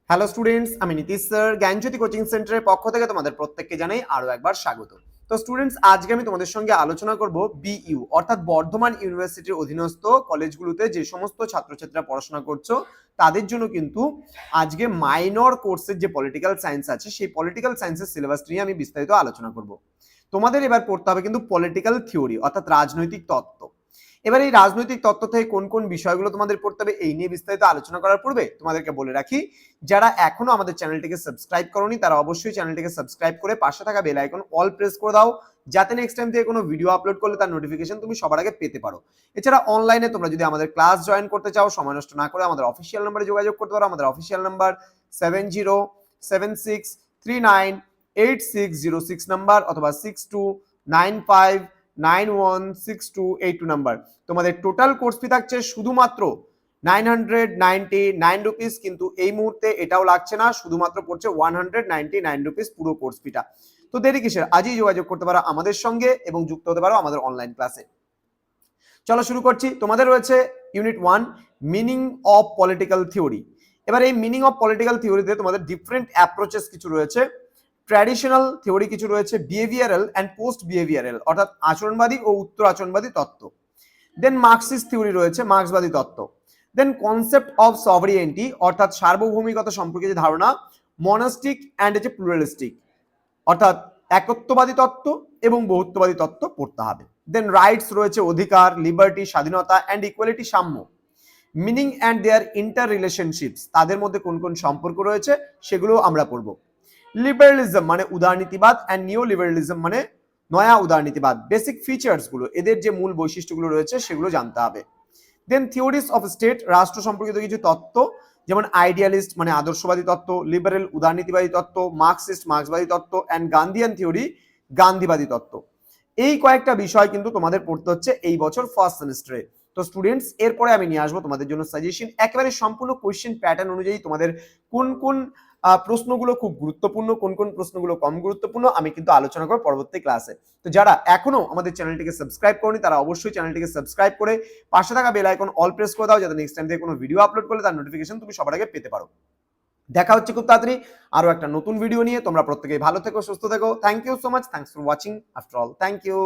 Hello students, আমি Nitish sir জ্ঞানজ্যোতি coaching সেন্টারের পক্ষ থেকে তোমাদের প্রত্যেককে জানাই আরো একবার স্বাগত। তো স্টুডেন্টস, আজকে আমি তোমাদের সঙ্গে আলোচনা করব বিইউ অর্থাৎ বর্ধমান ইউনিভার্সিটির অধীনস্থ কলেজগুলোতে যে সমস্ত ছাত্রছাত্রীরা পড়াশোনা করছো তাদের জন্য কিন্তু আজকে মাইনর কোর্সের যে পলিটিক্যাল সায়েন্স আছে সেই পলিটিক্যাল সায়েন্সের সিলেবাস নিয়ে আমি বিস্তারিত আলোচনা করব। তোমাদের এবার পড়তে হবে কিন্তু পলিটিক্যাল থিওরি অর্থাৎ রাজনৈতিক তত্ত্ব। এবার এই রাজনৈতিক তত্ত্ব থেকে কোন কোন বিষয়গুলো তোমাদের পড়তে হবে এই নিয়ে বিস্তারিত আলোচনা করার পূর্বে তোমাদেরকে বলে রাখি, যারা এখনো আমাদের চ্যানেলটিকে সাবস্ক্রাইব করোনি তারা অবশ্যই চ্যানেলটিকে সাবস্ক্রাইব করে পাশে থাকা বেল আইকন অল প্রেস করে দাও, যাতে নেক্সট টাইম থেকে কোনো ভিডিও আপলোড করলে তার নোটিফিকেশন তুমি সবার আগে পেতে পারো। এছাড়া অনলাইনে তোমরা যদি আমাদের ক্লাস জয়েন করতে চাও, সময় নষ্ট না করে আমাদের অফিসিয়াল নাম্বারে যোগাযোগ করতে পারো। আমাদের অফিসিয়াল নাম্বার 7076398606 নাম্বার অথবা 6295916282 নাম্বার। তোমাদের টোটাল কোর্স ফি থাকছে শুধুমাত্র 999 রুপিস, কিন্তু এই মুহূর্তে এটাও লাগছে না, শুধুমাত্র পড়ছে 199 রুপিস পুরো কোর্স ফিটা। তো দেরি কিসের, আজই যোগাযোগ করতে পারো আমাদের সঙ্গে এবং যুক্ত হতে পারো আমাদের অনলাইন ক্লাসে। চলো শুরু করছি। তোমাদের রয়েছে unit 1 meaning of political theory. এবার এই মিনিং অফ পলিটিক্যাল থিওরিতে তোমাদের ডিফারেন্ট অ্যাপ্রোচেস কিছু রয়েছে, ট্র্যাডিশনাল থিওরি কিছু রয়েছে, বিহেভিয়ারাল অ্যান্ড পোস্ট বিহেভিয়ারাল অর্থাৎ আচরণবাদী ও উত্তর আচরণবাদী তত্ত্ব, দেন মার্কসিস্ট থিওরি রয়েছে, মার্ক্সবাদী তত্ত্ব, দেন কনসেপ্ট অফ সভরিয়েন্টি অর্থাৎ সার্বভৌমিকতা সম্পর্কে যে ধারণা, মনাস্টিক অ্যান্ড যে প্লুরালিস্টিক অর্থাৎ একত্ববাদী তত্ত্ব এবং বহুত্ববাদী তত্ত্ব পড়তে হবে। দেন রাইটস রয়েছে, অধিকার, লিবার্টি, স্বাধীনতা অ্যান্ড ইকুয়ালিটি, সাম্য, meaning and their inter relationships, তাদের মধ্যে কোন কোন সম্পর্ক রয়েছে সেগুলো আমরা পড়ব। লিবারালিজম মানে উদারনীতিবাদ অ্যান্ড নিও লিবারালিজম মানে নয়া উদারনীতিবাদ, বেসিক ফিচার্স গুলো, এদের যে মূল বৈশিষ্ট্যগুলো রয়েছে সেগুলো জানতে হবে। দেন থিওরিজ অফ স্টেট, রাষ্ট্র সম্পর্কিত কিছু তত্ত্ব, যেমন আইডিয়ালিস্ট মানে আদর্শবাদী তত্ত্ব, লিবারেল উদারনীতিবাদী তত্ত্ব, মার্কসিস্ট মার্ক্সবাদী তত্ত্ব অ্যান্ড গান্ধীয়ান থিওরি গান্ধীবাদী তত্ত্ব। এই কয়েকটা বিষয় কিন্তু তোমাদের পড়তে হচ্ছে এই বছর ফার্স্ট সেমিস্টারে। তো স্টুডেন্টস, এরপরে আমি নিয়ে আসবো তোমাদের জন্য সাজেশন, একেবারে সম্পূর্ণ কোয়েশ্চেন প্যাটার্ন অনুযায়ী তোমাদের কোন কোন প্রশ্নগুলো খুব গুরুত্বপূর্ণ, কোন কোন প্রশ্নগুলো কম গুরুত্বপূর্ণ, আমি কিন্তু আলোচনা করব পরবর্তী ক্লাসে। তো যারা এখনো আমাদের চ্যানেলটিকে সাবস্ক্রাইব করনি তারা অবশ্যই চ্যানেলটিকে সাবস্ক্রাইব করে পাশে থাকা বেল আইকন অল প্রেস করে দাও, যাতে নেক্সট টাইম থেকে কোনো ভিডিও আপলোড করলে তার নোটিফিকেশন তুমি সবার আগে পেতে পারো। দেখা হচ্ছে খুব তাড়াতাড়ি আরো একটা নতুন ভিডিও নিয়ে। তোমরা প্রত্যেকেই ভালো থেকো, সুস্থ থেকো। Thank you so much, thanks for watching after all, thank you.